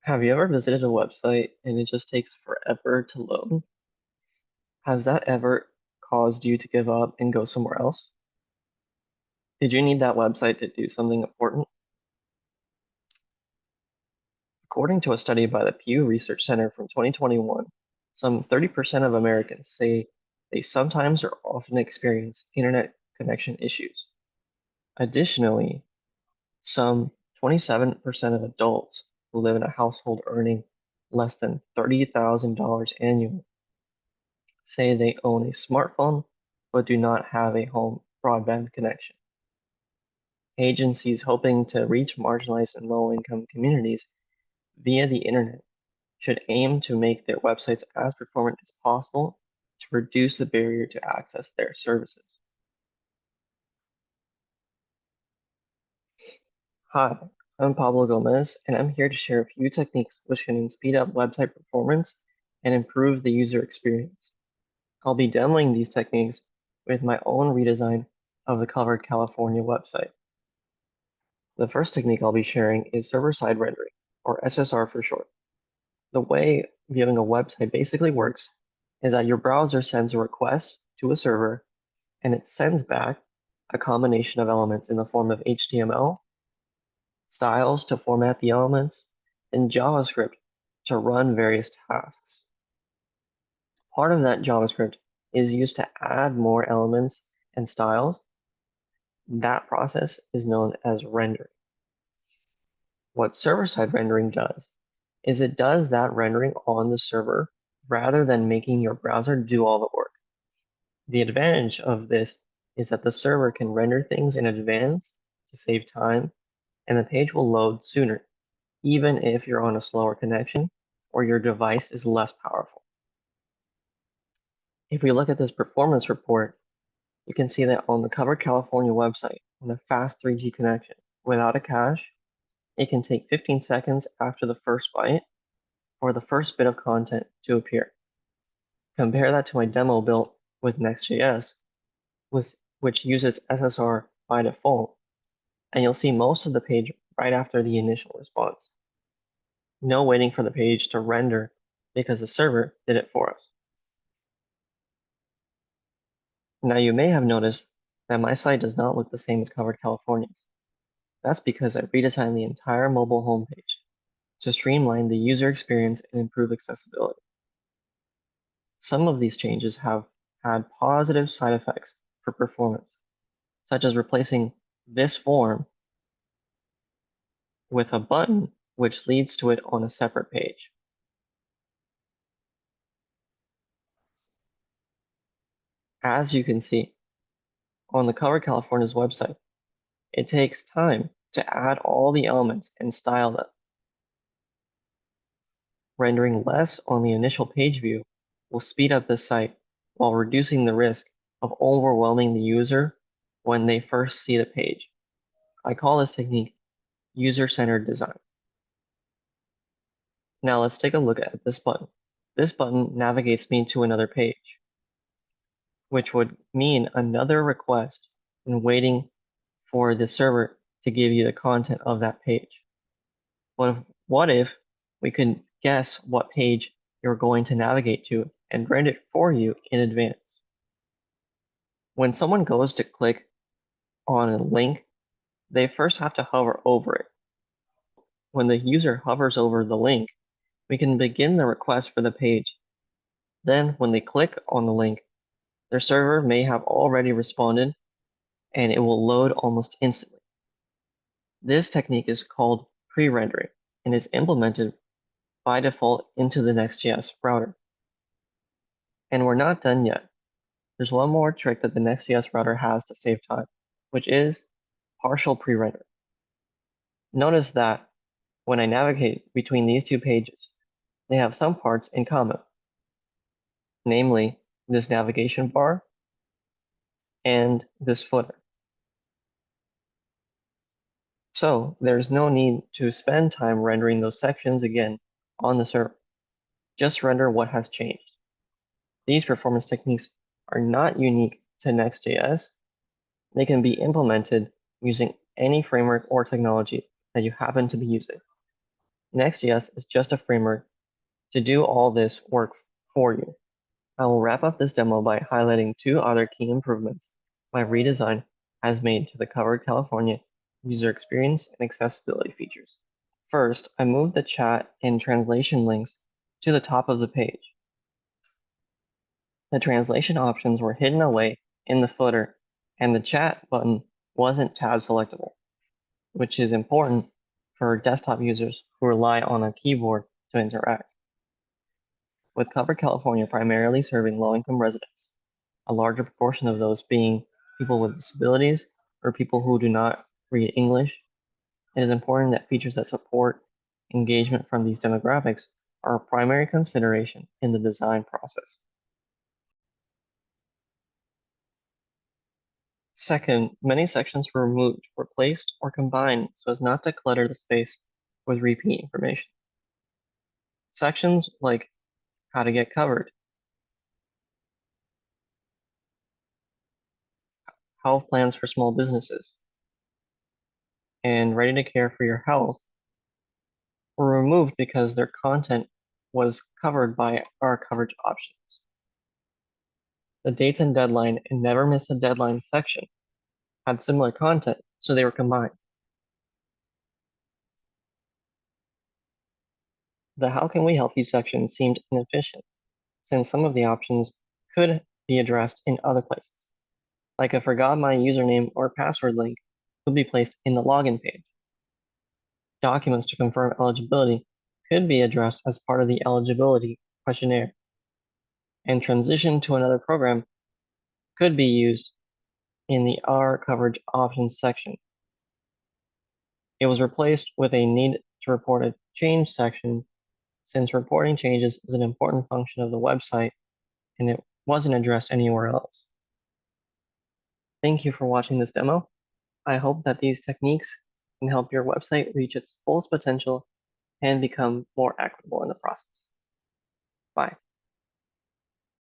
Have you ever visited a website and it just takes forever to load? Has that ever caused you to give up and go somewhere else? Did you need that website to do something important? According to a study by the Pew Research Center from 2021, some 30% of Americans say they sometimes or often experience internet connection issues. Additionally, some 27% of adults who live in a household earning less than $30,000 annually say they own a smartphone but do not have a home broadband connection. Agencies hoping to reach marginalized and low-income communities via the internet should aim to make their websites as performant as possible to reduce the barrier to access their services. Hi, I'm Pablo Gomez, and I'm here to share a few techniques which can speed up website performance and improve the user experience. I'll be demoing these techniques with my own redesign of the Covered California website. The first technique I'll be sharing is server-side rendering, or SSR for short. The way viewing a website basically works is that your browser sends a request to a server, and it sends back a combination of elements in the form of HTML, styles to format the elements, and JavaScript to run various tasks. Part of that JavaScript is used to add more elements and styles. That process is known as rendering. What server-side rendering does is it does that rendering on the server rather than making your browser do all the work. The advantage of this is that the server can render things in advance to save time, and the page will load sooner, even if you're on a slower connection or your device is less powerful. If we look at this performance report, you can see that on the Covered California website, on a fast 3G connection without a cache, it can take 15 seconds after the first byte for the first bit of content to appear. Compare that to my demo built with Next.js, which uses SSR by default, and you'll see most of the page right after the initial response. No waiting for the page to render because the server did it for us. Now you may have noticed that my site does not look the same as Covered California's. That's because I redesigned the entire mobile homepage to streamline the user experience and improve accessibility. Some of these changes have had positive side effects for performance, such as replacing this form with a button which leads to it on a separate page. As you can see, on the Covered California's website, it takes time to add all the elements and style them. Rendering less on the initial page view will speed up the site while reducing the risk of overwhelming the user when they first see the page. I call this technique user-centered design. Now let's take a look at this button. This button navigates me to another page, which would mean another request and waiting for the server to give you the content of that page. But what if we could guess what page you're going to navigate to and render it for you in advance? When someone goes to click on a link, they first have to hover over it. When the user hovers over the link, we can begin the request for the page. Then when they click on the link, their server may have already responded and it will load almost instantly. This technique is called pre-rendering and is implemented by default into the Next.js router. And we're not done yet. There's one more trick that the Next.js router has to save time, which is partial pre-render. Notice that when I navigate between these two pages, they have some parts in common, namely this navigation bar and this footer. So there's no need to spend time rendering those sections again on the server. Just render what has changed. These performance techniques are not unique to Next.js. They can be implemented using any framework or technology that you happen to be using. Next.js is just a framework to do all this work for you. I will wrap up this demo by highlighting two other key improvements my redesign has made to the Covered California user experience and accessibility features. First, I moved the chat and translation links to the top of the page. The translation options were hidden away in the footer, and the chat button wasn't tab selectable, which is important for desktop users who rely on a keyboard to interact. With Covered California primarily serving low-income residents, a larger proportion of those being people with disabilities or people who do not read English, it is important that features that support engagement from these demographics are a primary consideration in the design process. Second, many sections were removed, replaced, or combined so as not to clutter the space with repeat information. Sections like how to get covered, health plans for small businesses, and ready to care for your health were removed because their content was covered by our coverage options. The dates and deadline and never miss a deadline section had similar content, so they were combined. The how can we help you section seemed inefficient, since some of the options could be addressed in other places, like a forgot my username or password link could be placed in the login page. Documents to confirm eligibility could be addressed as part of the eligibility questionnaire, and transition to another program could be used in the R coverage options section. It was replaced with a need to report a change section, since reporting changes is an important function of the website and it wasn't addressed anywhere else. Thank you for watching this demo. I hope that these techniques can help your website reach its fullest potential and become more equitable in the process. Bye.